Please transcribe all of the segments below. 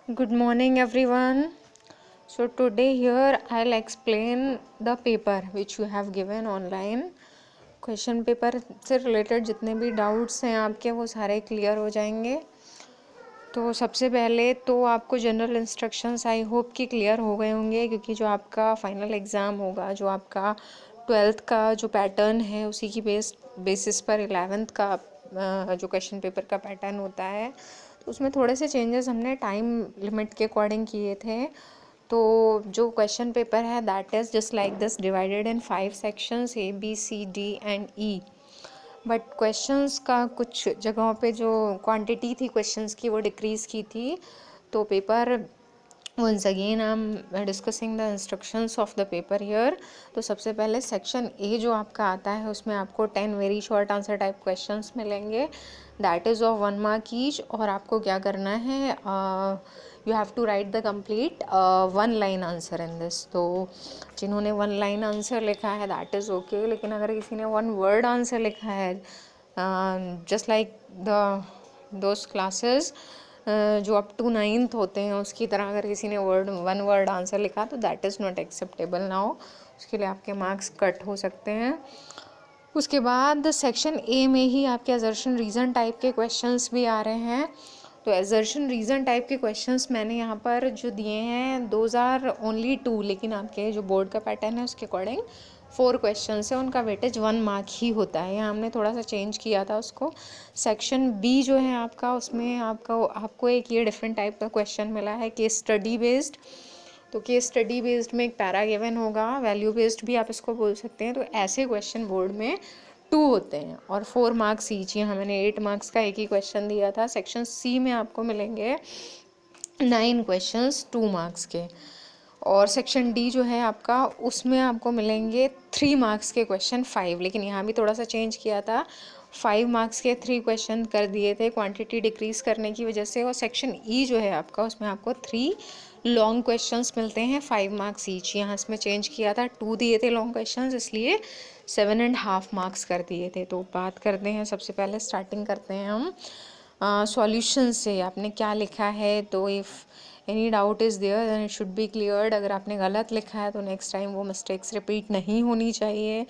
Good morning, everyone. So, today here I'll explain the paper which you have given online. Question paper से related जितने भी doubts हैं आपके वो सारे क्लियर हो जाएंगे। तो सबसे पहले तो आपको जनरल इंस्ट्रक्शंस आई होप कि क्लियर हो गए होंगे, क्योंकि जो आपका फाइनल एग्ज़ाम होगा, जो आपका 12th का जो पैटर्न है उसी की बेसिस पर 11th का जो क्वेश्चन पेपर का पैटर्न होता है, तो उसमें थोड़े से चेंजेस हमने टाइम लिमिट के अकॉर्डिंग किए थे। तो जो क्वेश्चन पेपर है that is just like this, divided in 5 sections ABCD and E। But questions का कुछ जगहों पे जो क्वांटिटी थी क्वेश्चंस की वो डिक्रीज़ की थी। तो paper once again I am discussing the instructions of the paper here. तो सबसे पहले सेक्शन ए जो आपका आता है उसमें आपको 10 very short answer type questions मिलेंगे, that is of 1 mark each. और आपको क्या करना है, you have to write the complete 1 line answer in this. तो जिन्होंने 1 लाइन आंसर लिखा है दैट इज़ ओके, लेकिन अगर किसी ने 1 वर्ड आंसर लिखा है, just like the those classes जो अप टू 9th होते हैं उसकी तरह अगर किसी ने 1 वर्ड आंसर लिखा तो that is not acceptable now, उसके लिए आपके मार्क्स कट हो सकते हैं। उसके बाद सेक्शन ए में ही आपके असर्शन रीज़न टाइप के क्वेश्चंस भी आ रहे हैं। तो असर्शन रीज़न टाइप के क्वेश्चंस मैंने यहाँ पर जो दिए हैं दोज आर ओनली 2, लेकिन आपके जो बोर्ड का पैटर्न है उसके अकॉर्डिंग 4 क्वेश्चंस है, उनका वेटेज 1 मार्क ही होता है। यहाँ हमने थोड़ा सा चेंज किया था उसको। सेक्शन बी जो है आपका, उसमें आपको एक ये डिफरेंट टाइप का क्वेश्चन मिला है, केस स्टडी बेस्ड। तो केस स्टडी बेस्ड में एक पैरा गिवन होगा, वैल्यू बेस्ड भी आप इसको बोल सकते हैं। तो ऐसे क्वेश्चन बोर्ड में 2 होते हैं और 4 मार्क्स ईच। यहाँ मैंने 8 मार्क्स का एक ही क्वेश्चन दिया था। सेक्शन सी में आपको मिलेंगे 9 क्वेश्चंस 2 मार्क्स के। और सेक्शन डी जो है आपका, उसमें आपको मिलेंगे 3 मार्क्स के क्वेश्चन 5, लेकिन यहाँ भी थोड़ा सा चेंज किया था, 5 मार्क्स के 3 क्वेश्चन कर दिए थे क्वांटिटी डिक्रीज़ करने की वजह से। और सेक्शन ई जो है आपका, उसमें आपको 3 लॉन्ग क्वेश्चंस मिलते हैं 5 मार्क्स ईच। यहाँ इसमें चेंज किया था, 2 दिए थे लॉन्ग क्वेश्चंस, इसलिए 7.5 मार्क्स कर दिए थे। तो बात करते हैं, सबसे पहले स्टार्टिंग करते हैं हम सॉल्यूशन से। आपने क्या लिखा है, तो if any doubt is there then it should be cleared. अगर आपने गलत लिखा है तो नेक्स्ट टाइम वो मिस्टेक्स रिपीट नहीं होनी चाहिए।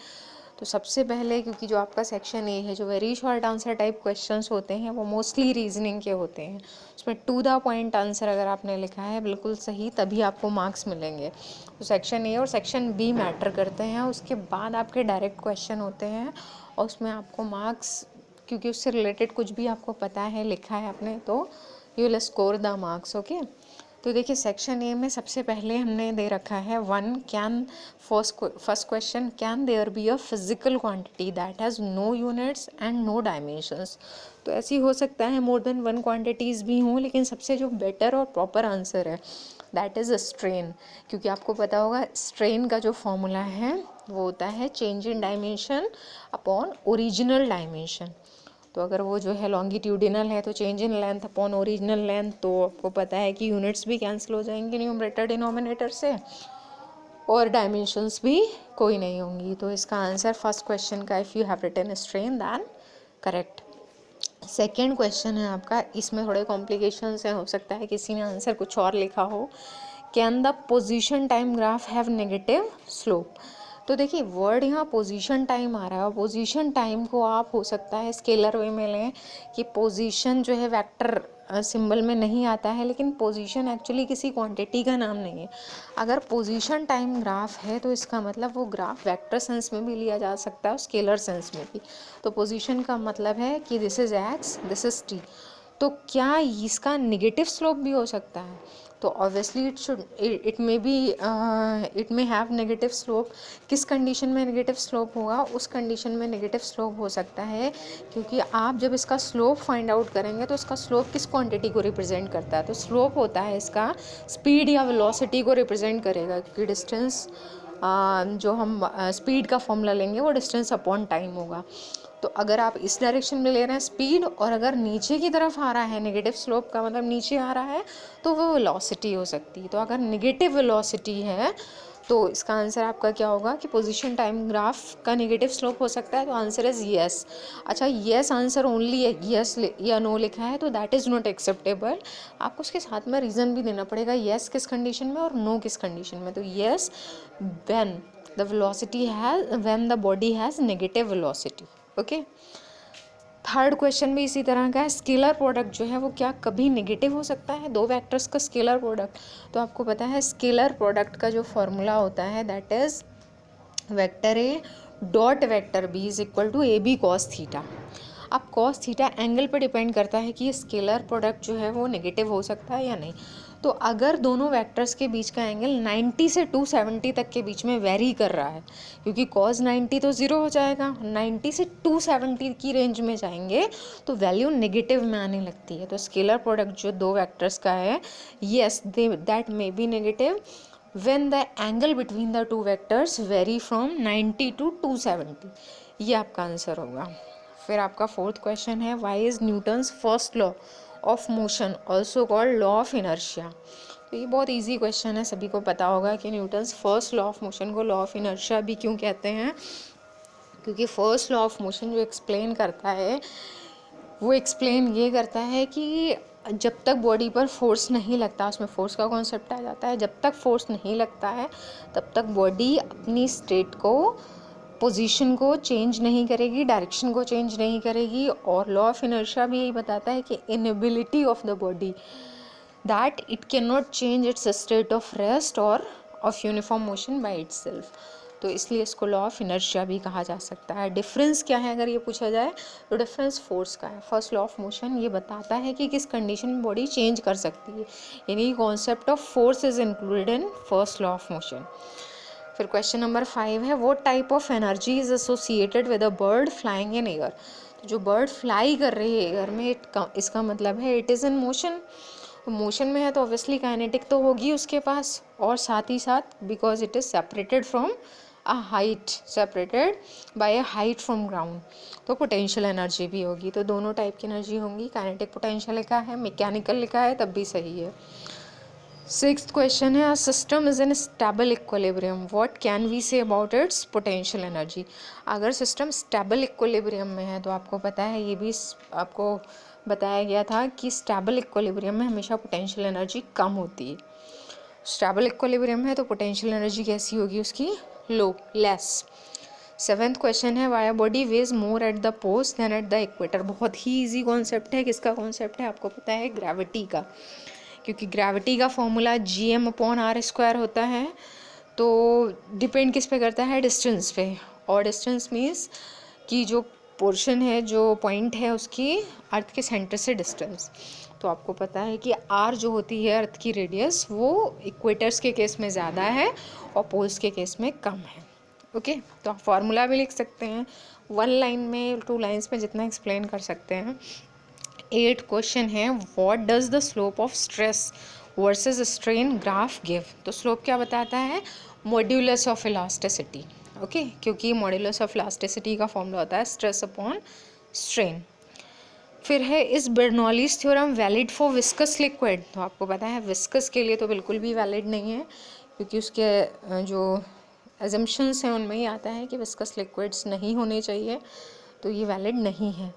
तो सबसे पहले, क्योंकि जो आपका सेक्शन ए है, जो very short answer type questions होते हैं वो मोस्टली रीजनिंग के होते हैं। उसमें टू द पॉइंट आंसर अगर आपने लिखा है बिल्कुल सही, तभी आपको मार्क्स मिलेंगे। तो सेक्शन ए और सेक्शन बी मैटर करते हैं। उसके बाद आपके डायरेक्ट क्वेश्चन होते हैं और उसमें आपको मार्क्स, क्योंकि उससे रिलेटेड कुछ भी आपको पता है, लिखा है आपने, तो you will score the marks. Okay, तो देखिए सेक्शन ए में सबसे पहले हमने दे रखा है 1 can, first question, can there be a physical quantity that has no units and no dimensions. तो ऐसी हो सकता है मोर देन 1 क्वांटिटीज़ भी हों, लेकिन सबसे जो बेटर और प्रॉपर आंसर है दैट इज़ अ स्ट्रेन। क्योंकि आपको पता होगा स्ट्रेन का जो फॉर्मूला है वो होता है change in dimension upon original dimension. तो अगर वो जो है लॉन्गिट्यूडिनल है तो change in length upon original length, तो आपको पता है कि यूनिट्स भी कैंसिल हो जाएंगे न्यूमरेटर डिनोमिनेटर से और डायमेंशंस भी कोई नहीं होंगी। तो इसका आंसर फर्स्ट क्वेश्चन का, if you have written strain then correct. Second question है आपका, इसमें थोड़े कॉम्प्लिकेशंस हैं, हो सकता है किसी ने आंसर कुछ और लिखा हो। Can the position time graph have negative slope. तो देखिए वर्ड यहाँ पोजीशन टाइम आ रहा है, और पोजीशन टाइम को आप हो सकता है स्केलर वे में लें कि पोजीशन जो है वेक्टर सिंबल में नहीं आता है, लेकिन पोजीशन एक्चुअली किसी क्वांटिटी का नाम नहीं है। अगर पोजीशन टाइम ग्राफ है तो इसका मतलब वो ग्राफ वेक्टर सेंस में भी लिया जा सकता है और स्केलर सेंस में भी। तो पोजीशन का मतलब है कि this is x, this is T. तो क्या इसका निगेटिव स्लोप भी हो सकता है? तो obviously it may have negative slope. किस कंडीशन में नेगेटिव स्लोप होगा? उस कंडीशन में नेगेटिव स्लोप हो सकता है क्योंकि आप जब इसका स्लोप फाइंड आउट करेंगे तो इसका स्लोप किस क्वांटिटी को रिप्रेजेंट करता है? तो स्लोप होता है इसका स्पीड या वेलोसिटी को रिप्रेजेंट करेगा, क्योंकि डिस्टेंस जो हम स्पीड का फॉर्मूला लेंगे वो डिस्टेंस अपॉन टाइम होगा। तो अगर आप इस डायरेक्शन में ले रहे हैं स्पीड, और अगर नीचे की तरफ आ रहा है, नेगेटिव स्लोप का मतलब नीचे आ रहा है, तो वो वेलोसिटी हो सकती है। तो अगर नेगेटिव वेलोसिटी है तो इसका आंसर आपका क्या होगा कि पोजीशन टाइम ग्राफ का नेगेटिव स्लोप हो सकता है, तो आंसर इज़ येस। अच्छा, येस आंसर ओनली है, येस या नो लिखा है तो दैट इज़ नॉट एक्सेप्टेबल। आपको उसके साथ में रीज़न भी देना पड़ेगा, येस किस कंडीशन में और नो किस कंडीशन में। तो yes when the velocity has, when the body has negative velocity. Okay, third question भी इसी तरह का है। स्केलर प्रोडक्ट जो है वो क्या कभी नेगेटिव हो सकता है, दो वेक्टर्स का स्केलर प्रोडक्ट? तो आपको पता है स्केलर प्रोडक्ट का जो फॉर्मूला होता है that is vector A dot vector B is equal to A B cos theta. अब कॉस थीटा एंगल पर डिपेंड करता है कि ये स्केलर प्रोडक्ट जो है वो नेगेटिव हो सकता है या नहीं। तो अगर दोनों वेक्टर्स के बीच का एंगल 90 से 270 तक के बीच में वेरी कर रहा है, क्योंकि कॉस 90 तो ज़ीरो हो जाएगा, 90 से 270 की रेंज में जाएंगे तो वैल्यू नेगेटिव में आने लगती है। तो स्केलर प्रोडक्ट जो दो वेक्टर्स का है, yes that may be negative when the angle between the two vectors vary from 90 to 270। ये आपका आंसर होगा। फिर आपका फोर्थ क्वेश्चन है, why is Newton's first law of motion also called law of inertia. तो ये बहुत इजी क्वेश्चन है, सभी को पता होगा कि Newton's first law of motion को लॉ ऑफ इनर्शिया भी क्यों कहते हैं, क्योंकि फर्स्ट लॉ ऑफ मोशन जो एक्सप्लेन करता है वो एक्सप्लेन ये करता है कि जब तक बॉडी पर फोर्स नहीं लगता, उसमें फोर्स का कॉन्सेप्ट आ जाता है, जब तक फोर्स नहीं लगता है तब तक बॉडी अपनी स्टेट को, पोजीशन को चेंज नहीं करेगी, डायरेक्शन को चेंज नहीं करेगी। और लॉ ऑफ इनर्शिया भी यही बताता है कि inability of the body that it can not change its state of rest और of uniform motion by itself. तो इसलिए इसको लॉ ऑफ इनर्शिया भी कहा जा सकता है। डिफरेंस क्या है अगर ये पूछा जाए तो डिफरेंस फोर्स का है। फर्स्ट लॉ ऑफ मोशन ये बताता है कि किस कंडीशन में बॉडी चेंज कर सकती है, यानी concept of force is included in first law of motion. फिर क्वेश्चन नंबर 5 है, what type of energy is associated with a bird flying in air. तो जो बर्ड फ्लाई कर रही है एयर में, इसका मतलब है it is in motion. Motion में है तो ऑब्वियसली काइनेटिक तो होगी उसके पास, और साथ ही साथ because it is separated from a height, separated by a height from ground, तो पोटेंशियल एनर्जी भी होगी। तो दोनों टाइप की एनर्जी होंगी, काइनेटिक पोटेंशियल लिखा है, मैकेनिकल लिखा है, तब भी सही है। सिक्स्थ क्वेश्चन है, a system is in stable equilibrium, what can we say about its potential energy. अगर सिस्टम स्टेबल इक्विलिब्रियम में है तो आपको पता है, ये भी आपको बताया गया था कि स्टेबल इक्विलिब्रियम में हमेशा पोटेंशियल एनर्जी कम होती है। स्टेबल इक्विलिब्रियम है तो पोटेंशियल एनर्जी कैसी होगी उसकी, लो, लेस। सेवेंथ क्वेश्चन है, why body weighs more at the poles than at the equator. बहुत ही इजी कॉन्सेप्ट है, किसका कॉन्सेप्ट है आपको पता है, ग्रेविटी का, क्योंकि ग्रेविटी का फॉर्मूला gm/r² होता है। तो डिपेंड किस पे करता है, डिस्टेंस पे, और डिस्टेंस मीन्स कि जो पोर्शन है, जो पॉइंट है उसकी अर्थ के सेंटर से डिस्टेंस। तो आपको पता है कि r जो होती है अर्थ की रेडियस, वो इक्वेटर्स के केस में ज़्यादा है और पोल्स के केस में कम है। ओके, तो आप फार्मूला भी लिख सकते हैं, 1 लाइन में, 2 लाइन्स में, जितना एक्सप्लेन कर सकते हैं। 8 क्वेश्चन है, what does the slope of stress versus strain graph give. तो स्लोप क्या बताता है, मॉड्यूलस ऑफ इलास्टिसिटी। ओके, क्योंकि मॉड्यूलस ऑफ इलास्टिसिटी का फॉर्मूला होता है स्ट्रेस अपॉन स्ट्रेन। फिर है, इस Bernoulli's theorem valid for viscous liquid. तो आपको पता है विस्कस के लिए तो बिल्कुल भी वैलिड नहीं है, क्योंकि उसके जो एजम्पशंस हैं उनमें ही आता है कि विस्कस लिक्विड्स नहीं होने चाहिए, तो ये वैलिड नहीं है।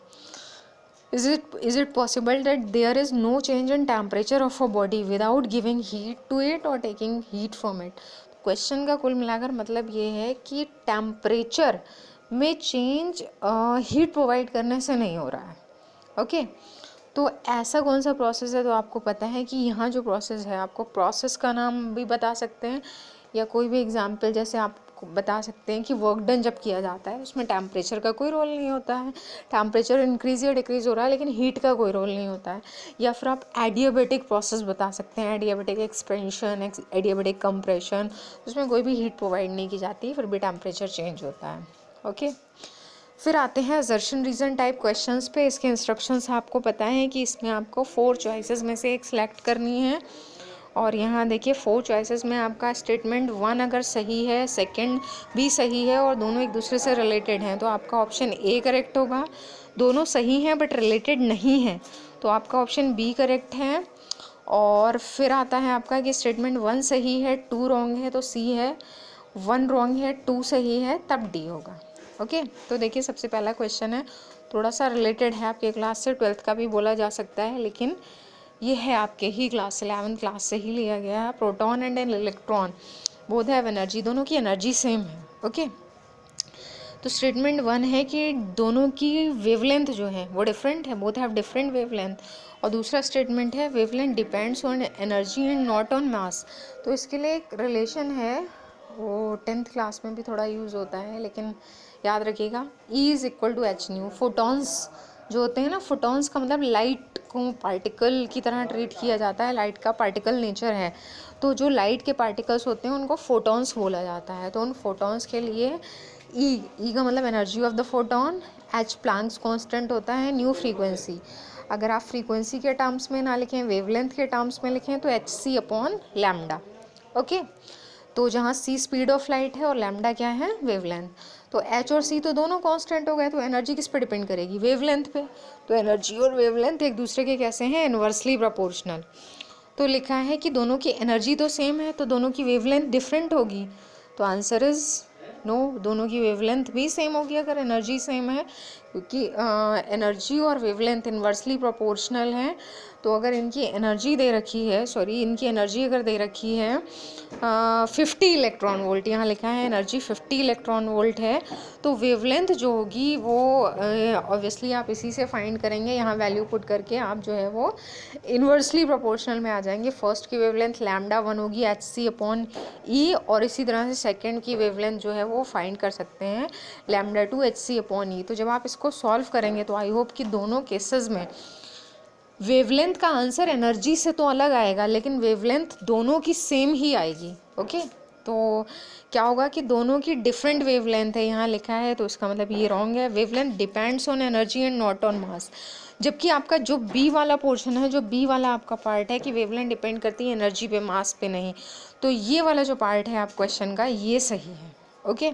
Is it possible that there is no change in temperature of a body without giving heat to it or taking heat from it। Question का कुल मिलाकर मतलब ये है कि टेम्परेचर में चेंज हीट प्रोवाइड करने से नहीं हो रहा है। ओके, तो ऐसा कौन सा प्रोसेस है, तो आपको पता है कि यहाँ जो प्रोसेस है, आपको प्रोसेस का नाम भी बता सकते हैं या कोई भी एग्जांपल, जैसे आप बता सकते हैं कि वर्क डन जब किया जाता है उसमें टेम्परेचर का कोई रोल नहीं होता है, टेम्परेचर इंक्रीज या डिक्रीज हो रहा है लेकिन हीट का कोई रोल नहीं होता है। या फिर आप एडियाबेटिक प्रोसेस बता सकते हैं, एडियाबेटिक एक्सपेंशन, एडियाबेटिक कंप्रेशन, उसमें कोई भी हीट प्रोवाइड नहीं की जाती, फिर भी टेम्परेचर चेंज होता है। ओके, फिर आते हैं असर्शन रीजन टाइप क्वेश्चंस पे। इसके इंस्ट्रक्शंस आपको पता है कि इसमें आपको 4 चॉइसेस में से एक सिलेक्ट करनी है, और यहाँ देखिए 4 चॉइसेस में आपका स्टेटमेंट 1 अगर सही है, सेकंड भी सही है और दोनों एक दूसरे से रिलेटेड हैं, तो आपका ऑप्शन ए करेक्ट होगा। दोनों सही हैं बट रिलेटेड नहीं हैं, तो आपका ऑप्शन बी करेक्ट है। और फिर आता है आपका कि स्टेटमेंट 1 सही है, 2 रॉन्ग है तो सी है, 1 रॉन्ग है, 2 सही है, तब डी होगा। ओके, तो देखिए सबसे पहला क्वेश्चन है, थोड़ा सा रिलेटेड है आपके क्लास से, 12th का भी बोला जा सकता है, लेकिन ये है आपके ही क्लास 11th क्लास से ही लिया गया है। Proton and an electron both have energy, दोनों की एनर्जी सेम है। ओके, तो स्टेटमेंट 1 है कि दोनों की वेवलेंथ जो है वो डिफरेंट है, बोथ हैव डिफरेंट वेवलेंथ। और दूसरा स्टेटमेंट है wavelength depends on energy and not on मास। तो इसके लिए एक रिलेशन है, वो 10th क्लास में भी थोड़ा यूज़ होता है, लेकिन याद रखिएगा E is equal to H nu. Photons जो होते हैं ना, फोटॉन्स का मतलब लाइट को पार्टिकल की तरह ट्रीट किया जाता है, लाइट का पार्टिकल नेचर है। तो जो लाइट के पार्टिकल्स होते हैं उनको फोटॉन्स बोला जाता है। तो उन फोटॉन्स के लिए ई का मतलब energy of the photon, H Planck's constant होता है, न्यू फ्रीक्वेंसी। अगर आप फ्रीक्वेंसी के टर्म्स में ना लिखें, वेवलेंथ के टर्म्स में लिखें, तो H C upon lambda. Okay, तो जहाँ सी स्पीड ऑफ लाइट है और लैम्डा क्या है, वेवलेंथ। तो एच और सी तो दोनों कांस्टेंट हो गए, तो एनर्जी किस पे डिपेंड करेगी, वेवलेंथ पे। तो एनर्जी और वेवलेंथ एक दूसरे के कैसे हैं, इन्वर्सली प्रोपोर्शनल। तो लिखा है कि दोनों की एनर्जी तो सेम है, तो दोनों की वेवलेंथ डिफरेंट होगी। तो आंसर इज़ नो, दोनों की वेवलेंथ भी सेम होगी अगर एनर्जी सेम है, क्योंकि एनर्जी और वेवलेंथ इन्वर्सली प्रोपोर्शनल है। तो अगर इनकी एनर्जी दे रखी है, सॉरी इनकी एनर्जी अगर दे रखी है 50 इलेक्ट्रॉन वोल्ट, यहाँ लिखा है एनर्जी 50 इलेक्ट्रॉन वोल्ट है, तो वेवलेंथ जो होगी वो ऑब्वियसली आप इसी से फाइंड करेंगे, यहाँ वैल्यू पुट करके आप जो है वो इन्वर्सली प्रोपोर्शनल में आ जाएंगे। फर्स्ट की वेवलेंथ लैम्डा 1 होगी एच सी अपॉन ई, और इसी तरह से सेकेंड की वेवलेंथ जो है वो फाइंड कर सकते हैं लैम्डा 2 एच सी अपॉन ई। तो जब आप इसको सॉल्व करेंगे तो आई होप कि दोनों केसेस में वेवलेंथ का आंसर एनर्जी से तो अलग आएगा, लेकिन वेवलेंथ दोनों की सेम ही आएगी। ओके, तो क्या होगा कि दोनों की डिफरेंट वेवलेंथ है, यहाँ लिखा है, तो इसका मतलब ये रॉन्ग है। Wavelength depends on energy and not on मास, जबकि आपका जो बी वाला पोर्शन है, जो बी वाला आपका पार्ट है कि वेवलेंथ डिपेंड करती है एनर्जी पे, मास पे नहीं, तो ये वाला जो पार्ट है आप क्वेश्चन का, ये सही है। ओके,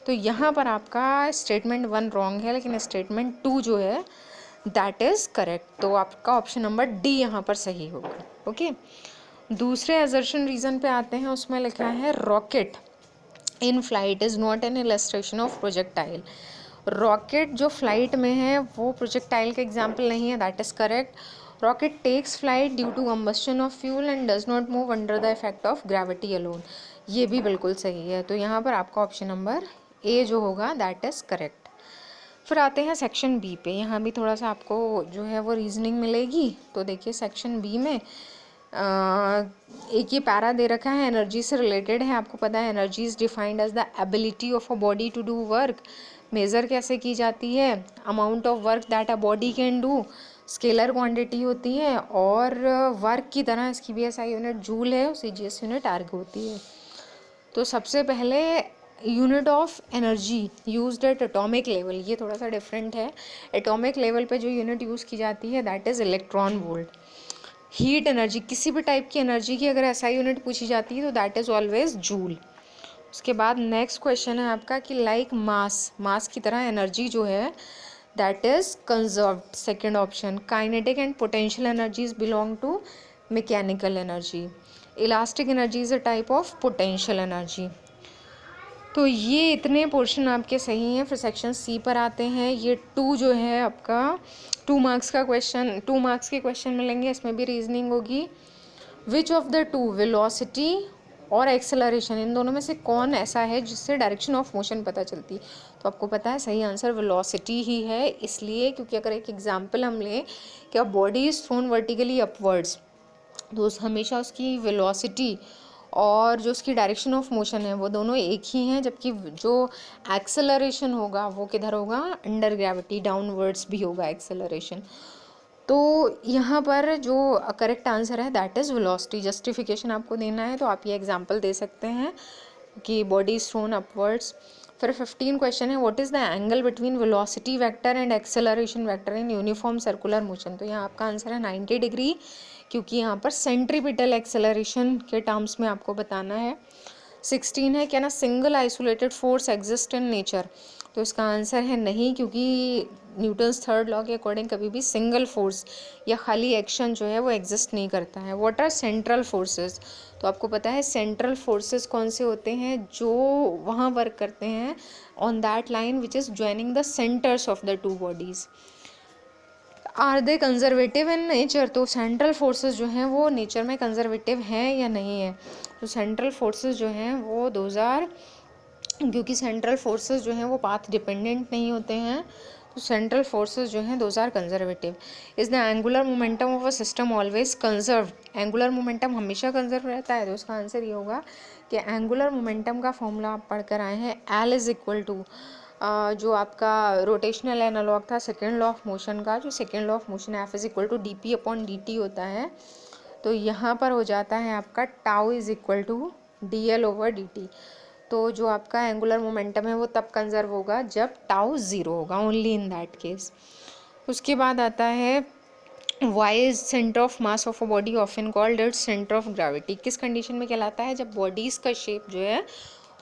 तो यहाँ पर आपका स्टेटमेंट 1 रॉन्ग है, लेकिन स्टेटमेंट 2 जो है दैट इज़ करेक्ट। तो आपका ऑप्शन नंबर डी यहाँ पर सही होगा। ओके, दूसरे असर्शन रीज़न पे आते हैं, उसमें लिखा है rocket in flight is not an illustration of projectile. Rocket जो फ्लाइट में है वो प्रोजेक्टाइल का एग्जाम्पल नहीं है, that is correct. Rocket takes flight due to combustion of fuel and does not move under the effect of gravity alone, ये भी बिल्कुल सही है। तो यहाँ पर आपका ऑप्शन नंबर ए जो होगा दैट इज़ करेक्ट। फिर आते हैं सेक्शन बी पे, यहाँ भी थोड़ा सा आपको जो है वो रीजनिंग मिलेगी। तो देखिए सेक्शन बी में एक ये पैरा दे रखा है, एनर्जी से रिलेटेड है। आपको पता है energy is defined as the ability of a body to do work. Measure कैसे की जाती है, amount of work that a body can do, scalar quantity होती है, और वर्क की तरह इसकी भी एसआई यूनिट जूल है, सीजीएस यूनिट आर्ग होती है। तो सबसे पहले unit of energy used at atomic level, ये थोड़ा सा डिफरेंट है। एटॉमिक लेवल पे जो यूनिट यूज़ की जाती है that is electron volt. Heat energy, किसी भी टाइप की एनर्जी की अगर ऐसा यूनिट पूछी जाती है तो दैट इज़ ऑलवेज जूल। उसके बाद नेक्स्ट क्वेश्चन है आपका कि लाइक मास की तरह एनर्जी जो है that is conserved, second option. Kinetic and potential energies belong to mechanical energy. Elastic energy is a type of potential energy. तो ये इतने पोर्शन आपके सही हैं। फिर सेक्शन सी पर आते हैं, ये 2 जो है आपका 2 मार्क्स का क्वेश्चन, 2 मार्क्स के क्वेश्चन मिलेंगे, इसमें भी रीजनिंग होगी। Which of the to, velocity और एक्सेलरेशन, इन दोनों में से कौन ऐसा है जिससे डायरेक्शन ऑफ मोशन पता चलती है। तो आपको पता है सही आंसर वेलोसिटी ही है, इसलिए क्योंकि अगर एक एग्जांपल हम लें कि body is thrown vertically upwards, तो हमेशा उसकी वेलोसिटी और जो उसकी डायरेक्शन ऑफ मोशन है वो दोनों एक ही हैं, जबकि जो एक्सेलरेशन होगा वो किधर होगा, अंडर ग्रेविटी, डाउनवर्ड्स भी होगा एक्सेलरेशन। तो यहाँ पर जो करेक्ट आंसर है दैट इज़ वेलोसिटी। जस्टिफिकेशन आपको देना है तो आप ये एग्जांपल दे सकते हैं कि बॉडी इज थ्रोन अपवर्ड्स। फिर 15 क्वेश्चन है, what is the angle between velocity vector and acceleration vector in uniform circular motion. तो यहाँ आपका आंसर है 90 डिग्री, क्योंकि यहाँ पर सेंट्रीपिटल एक्सेलरेशन के टर्म्स में आपको बताना है। 16 है, can a single isolated force exist in nature? तो इसका आंसर है नहीं, क्योंकि न्यूटन्स थर्ड लॉ के अकॉर्डिंग कभी भी सिंगल फोर्स या खाली एक्शन जो है वो एग्जिस्ट नहीं करता है। What are central forces? तो आपको पता है सेंट्रल फोर्सेस कौन से होते हैं? जो वहाँ वर्क करते हैं on that line which is joining the centres of the two bodies. Are they conservative in nature? तो सेंट्रल फोर्सेस जो हैं वो नेचर में कंजर्वेटिव हैं या नहीं है? तो सेंट्रल फोर्सेस जो हैं वो 2000, क्योंकि सेंट्रल फोर्सेस जो हैं वो पाथ डिपेंडेंट नहीं होते हैं, तो सेंट्रल फोर्सेस जो हैं 2000 conservative. Is the angular momentum of a system always conserve? Angular momentum हमेशा कंजर्व रहता है, तो उसका आंसर ये होगा कि एंगुलर मोमेंटम का फॉर्मूला आप पढ़ कर आए हैं, एल इज़ इक्वल टू जो आपका रोटेशनल एनालॉग था सेकेंड लॉ ऑफ मोशन का, जो second law of motion F is equal to D P upon D T होता है, तो यहाँ पर हो जाता है आपका tau is equal to D L over D T. तो जो आपका एंगुलर मोमेंटम है वो तब कंजर्व होगा जब टाउ ज़ीरो होगा, ओनली इन दैट केस। उसके बाद आता है why is centre of mass of a body often called its centre of gravity? किस कंडीशन में कहलाता है? जब बॉडीज़ का शेप जो है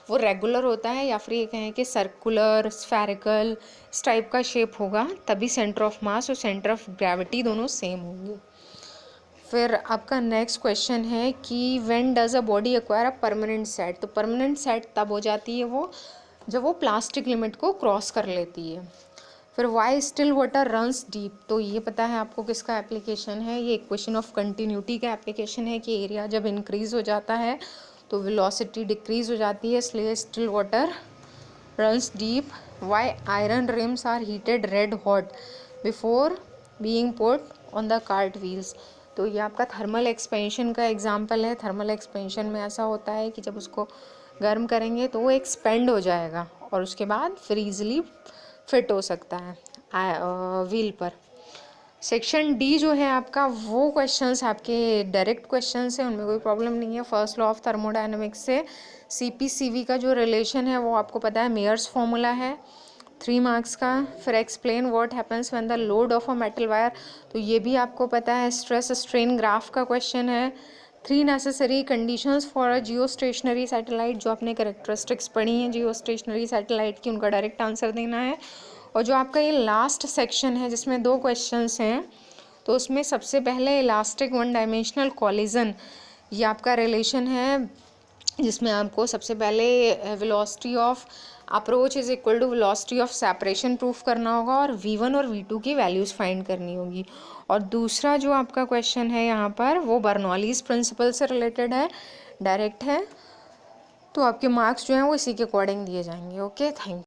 वो रेगुलर होता है, या फिर ये कहें कि सर्कुलर, स्फेरिकल, इस टाइप का शेप होगा, तभी सेंटर ऑफ मास और सेंटर ऑफ ग्रेविटी दोनों सेम होंगे। फिर आपका नेक्स्ट क्वेश्चन है कि when does a body acquire a permanent set? तो परमानेंट सेट तब हो जाती है वो जब वो प्लास्टिक लिमिट को क्रॉस कर लेती है। फिर Y still water runs deep? तो ये पता है आपको किसका एप्लीकेशन है? ये इक्वेशन ऑफ कंटिन्यूटी का एप्लीकेशन है कि एरिया जब इंक्रीज हो जाता है तो वेलोसिटी डिक्रीज हो जाती है, इसलिए still water runs deep. Why iron rims are heated red hot before being put on the cart wheels? तो ये आपका थर्मल एक्सपेंशन का एग्जाम्पल है। थर्मल एक्सपेंशन में ऐसा होता है कि जब उसको गर्म करेंगे तो वो एक्सपेंड हो जाएगा और उसके बाद फिर ईजिली फिट हो सकता है व्हील पर। सेक्शन डी जो है आपका वो क्वेश्चंस आपके डायरेक्ट क्वेश्चंस हैं, उनमें कोई प्रॉब्लम नहीं है। फर्स्ट लॉ ऑफ थर्मोडायनेमिक्स से CP/CV का जो रिलेशन है वो आपको पता है, मेयर्स फॉर्मूला है 3 मार्क्स का। फिर explain what happens when the load of a metal wire, तो ये भी आपको पता है, स्ट्रेस स्ट्रेन ग्राफ का क्वेश्चन है। 3 necessary conditions for a Jio stationery satellite, जो आपने कैरेक्टरिस्टिक्स पढ़ी हैं जियो स्टेशनरी सैटेलाइट की, उनका डायरेक्ट आंसर देना है। और जो आपका ये लास्ट सेक्शन है जिसमें 2 क्वेश्चंस हैं, तो उसमें सबसे पहले इलास्टिक वन डायमेंशनल कॉलिजन, ये आपका रिलेशन है जिसमें आपको सबसे पहले velocity of approach is equal to velocity of separation proof करना होगा और V1 और V2 की वैल्यूज़ फाइंड करनी होगी। और दूसरा जो आपका क्वेश्चन है यहाँ पर वो बर्नौलीज प्रिंसिपल से रिलेटेड है, डायरेक्ट है, तो आपके मार्क्स जो हैं वो इसी के अकॉर्डिंग दिए जाएंगे। Okay, thank you.